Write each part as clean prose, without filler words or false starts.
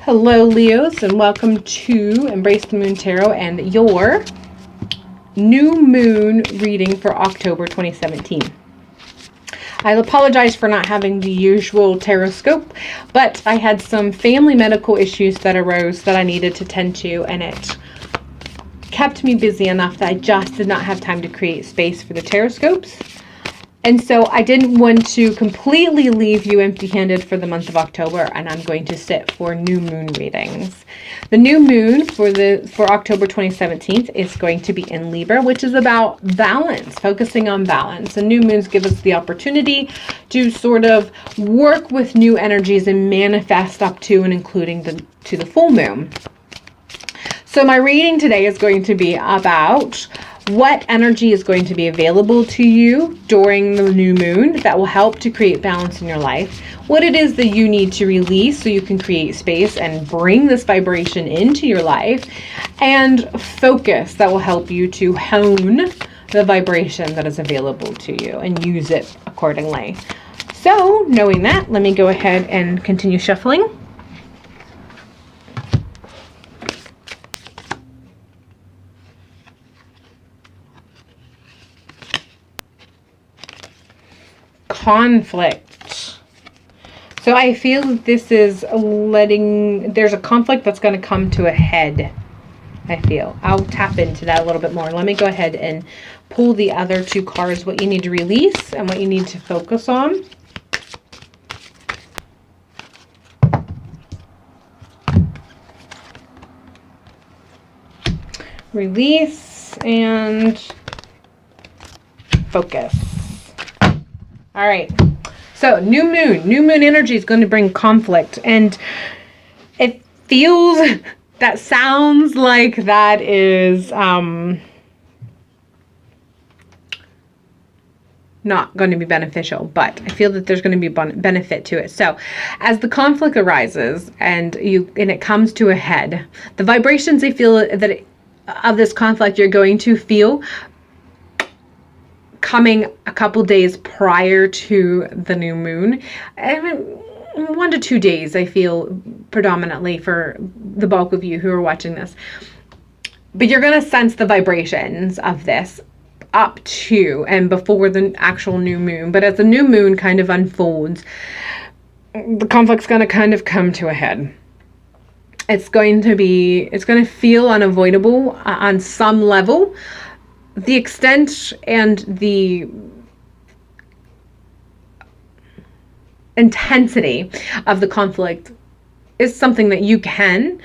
Hello Leos, and welcome to Embrace the Moon Tarot and your new moon reading for October 2017. I apologize for not having the usual tarot scope, but I had some family medical issues that arose that I needed to tend to, and it kept me busy enough that I just did not have time to create space for the tarot scopes. And so I didn't want to completely leave you empty-handed for the month of October, and I'm going to sit for new moon readings. The new moon for October 2017 is going to be in Libra, which is about balance, focusing on balance. And new moons give us the opportunity to sort of work with new energies and manifest up to and including to the full moon. So my reading today is going to be about what energy is going to be available to you during the new moon that will help to create balance in your life, what it is that you need to release so you can create space and bring this vibration into your life, and focus that will help you to hone the vibration that is available to you and use it accordingly. So knowing that, let me go ahead and continue shuffling. Conflict. So I feel that this is there's a conflict that's going to come to a head. I feel. I'll tap into that a little bit more. Let me go ahead and pull the other two cards, what you need to release and what you need to focus on. Release and focus. All right, so new moon energy is going to bring conflict, and it feels, that sounds like that is not going to be beneficial, but I feel that there's going to be benefit to it. So as the conflict arises and it comes to a head, the vibrations I feel that of this conflict you're going to feel coming a couple days prior to the new moon. 1 to 2 days, I feel, predominantly for the bulk of you who are watching this. But you're going to sense the vibrations of this up to and before the actual new moon. But as the new moon kind of unfolds, the conflict's going to kind of come to a head. It's going to feel unavoidable on some level. The extent and the intensity of the conflict is something that you can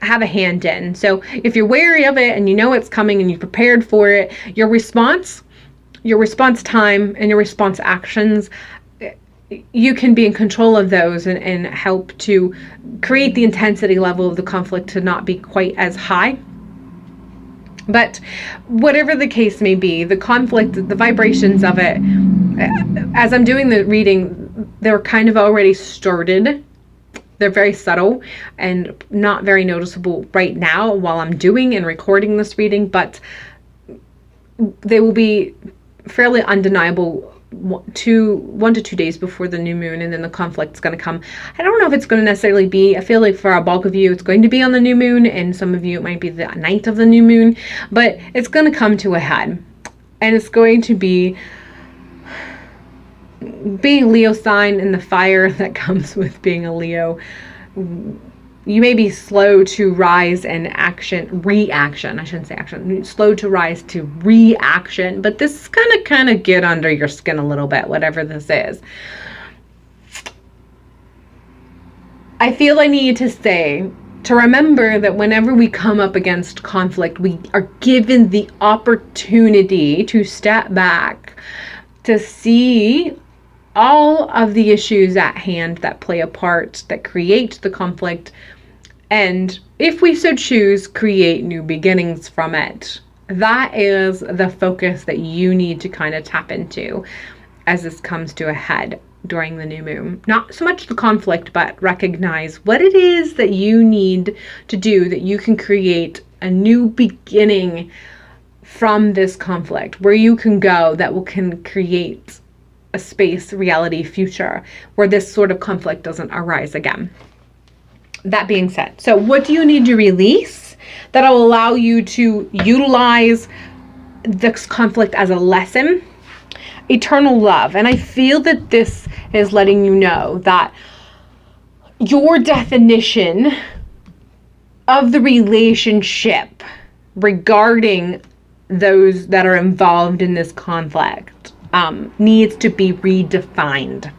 have a hand in. So if you're wary of it and you know it's coming and you're prepared for it, your response time and your response actions, you can be in control of those and help to create the intensity level of the conflict to not be quite as high. But whatever the case may be, the conflict, the vibrations of it, as I'm doing the reading, they're kind of already started. They're very subtle and not very noticeable right now while I'm doing and recording this reading, but they will be fairly undeniable 1 to 2 days before the new moon, and then the conflict's going to come. I don't know if it's going to necessarily be, I feel like for a bulk of you it's going to be on the new moon, and some of you it might be the night of the new moon, but it's going to come to a head, and it's going to be being Leo sign and the fire that comes with being a Leo. You may be slow to rise and reaction. I shouldn't say action. Slow to rise to reaction, but this is gonna kind of get under your skin a little bit, whatever this is. I feel I need to say, to remember that whenever we come up against conflict, we are given the opportunity to step back, to see all of the issues at hand that play a part, that create the conflict, and if we so choose, create new beginnings from it. That is the focus that you need to kind of tap into as this comes to a head during the new moon. Not so much the conflict, but recognize what it is that you need to do, that you can create a new beginning from this conflict, where you can go that can create a space, reality, future where this sort of conflict doesn't arise again. that being said, so what do you need to release that will allow you to utilize this conflict as a lesson? Eternal love. And I feel that this is letting you know that your definition of the relationship regarding those that are involved in this conflict needs to be redefined.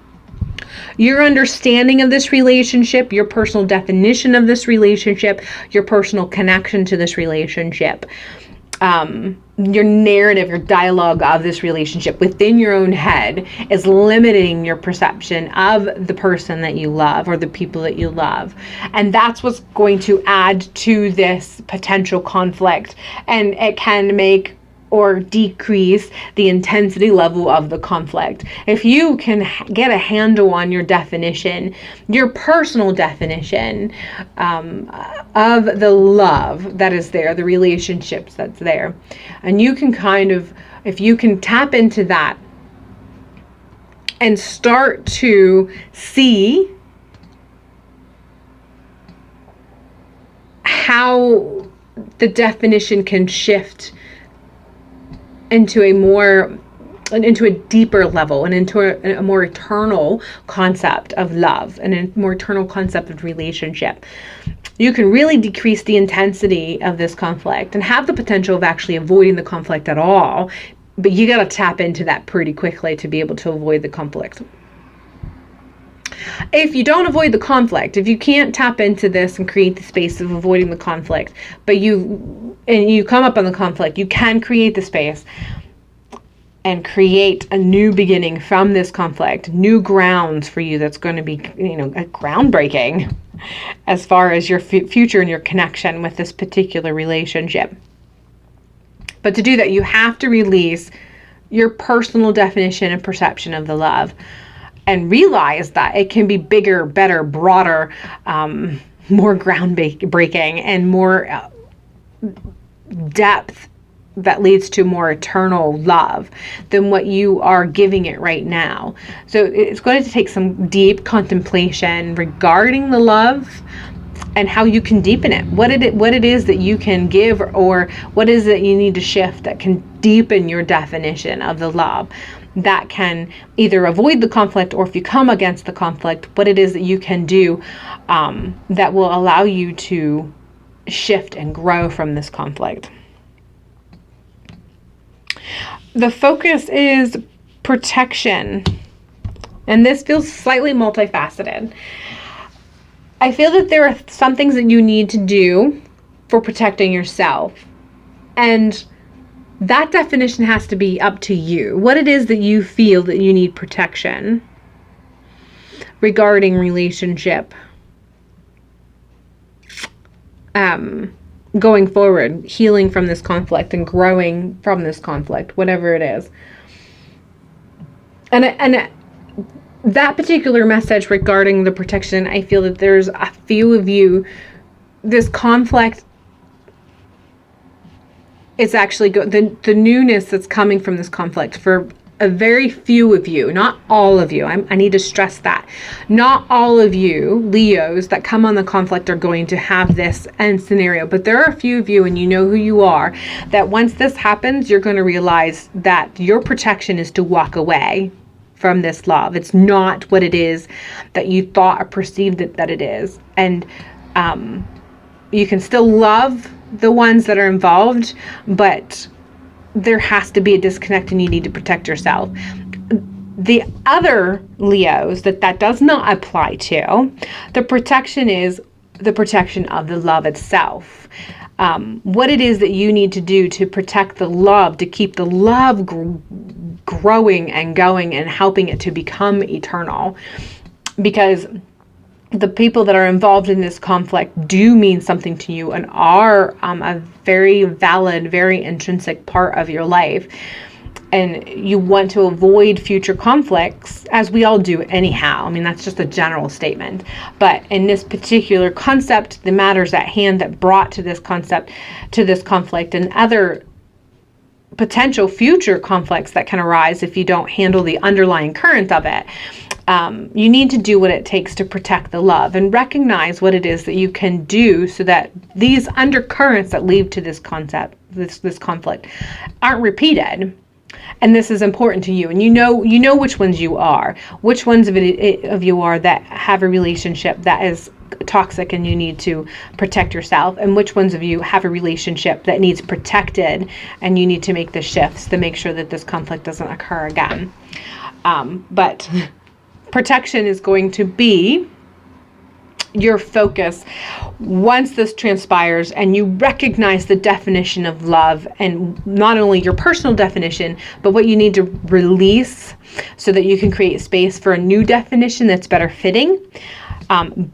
Your understanding of this relationship, your personal definition of this relationship, your personal connection to this relationship, your narrative, your dialogue of this relationship within your own head is limiting your perception of the person that you love or the people that you love. And that's what's going to add to this potential conflict. And it can make or decrease the intensity level of the conflict. If you can get a handle on your definition, your personal definition of the love that is there, the relationships that's there, and you can if you can tap into that and start to see how the definition can shift into a deeper level and into a more eternal concept of love and a more eternal concept of relationship, you can really decrease the intensity of this conflict and have the potential of actually avoiding the conflict at all. But you got to tap into that pretty quickly to be able to avoid the conflict. If you don't avoid the conflict, if you can't tap into this and create the space of avoiding the conflict, but you come up on the conflict, you can create the space and create a new beginning from this conflict, new grounds for you that's going to be, groundbreaking as far as your future and your connection with this particular relationship. But to do that, you have to release your personal definition and perception of the love. And realize that it can be bigger, better, broader, more groundbreaking, and more depth that leads to more eternal love than what you are giving it right now. So it's going to take some deep contemplation regarding the love and how you can deepen it. What it is that you can give, or what is it you need to shift that can deepen your definition of the love, that can either avoid the conflict, or if you come against the conflict, what it is that you can do that will allow you to shift and grow from this conflict. The focus is protection, and this feels slightly multifaceted. I feel that there are some things that you need to do for protecting yourself, and that definition has to be up to you. What it is that you feel that you need protection regarding relationship going forward, healing from this conflict and growing from this conflict, whatever it is. And that particular message regarding the protection, I feel that there's a few of you, this conflict, it's actually the newness that's coming from this conflict for a very few of you, not all of you. I need to stress that. Not all of you Leos that come on the conflict are going to have this end scenario, but there are a few of you, and you know who you are, that once this happens, you're going to realize that your protection is to walk away from this love. It's not what it is that you thought or perceived that it is. And you can still love the ones that are involved, but there has to be a disconnect and you need to protect yourself. The other Leos that does not apply to, the protection is the protection of the love itself. What it is that you need to do to protect the love, to keep the love growing and going and helping it to become eternal. Because the people that are involved in this conflict do mean something to you and are a very valid, very intrinsic part of your life. And you want to avoid future conflicts, as we all do anyhow. I mean, that's just a general statement. But in this particular concept, the matters at hand that brought to this concept, to this conflict, and other potential future conflicts that can arise if you don't handle the underlying current of it, You need to do what it takes to protect the love and recognize what it is that you can do so that these undercurrents that lead to this conflict aren't repeated. And this is important to you, and you know which ones you are, which ones of you are that have a relationship that is toxic and you need to protect yourself, and which ones of you have a relationship that needs protected and you need to make the shifts to make sure that this conflict doesn't occur again. But protection is going to be your focus once this transpires and you recognize the definition of love, and not only your personal definition, but what you need to release so that you can create space for a new definition that's better fitting.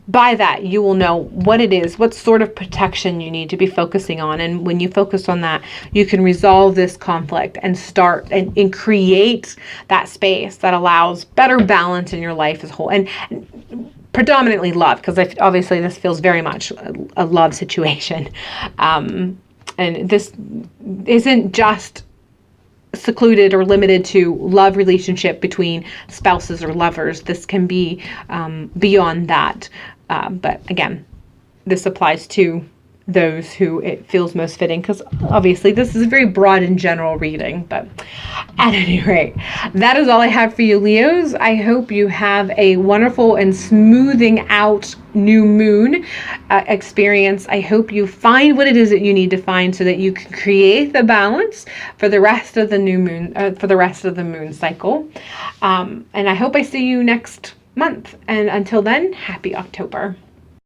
By that, you will know what it is, what sort of protection you need to be focusing on. And when you focus on that, you can resolve this conflict and start and create that space that allows better balance in your life as a whole. And predominantly love, because obviously this feels very much a love situation. And this isn't just secluded or limited to love relationship between spouses or lovers. This can be beyond that. But again, this applies to those who it feels most fitting, because obviously this is a very broad and general reading. But at any rate, that is all I have for you, Leos. I hope you have a wonderful and smoothing out new moon experience. I hope you find what it is that you need to find so that you can create the balance for the rest of the new moon, for the rest of the moon cycle. And I hope I see you next month. And until then, happy October.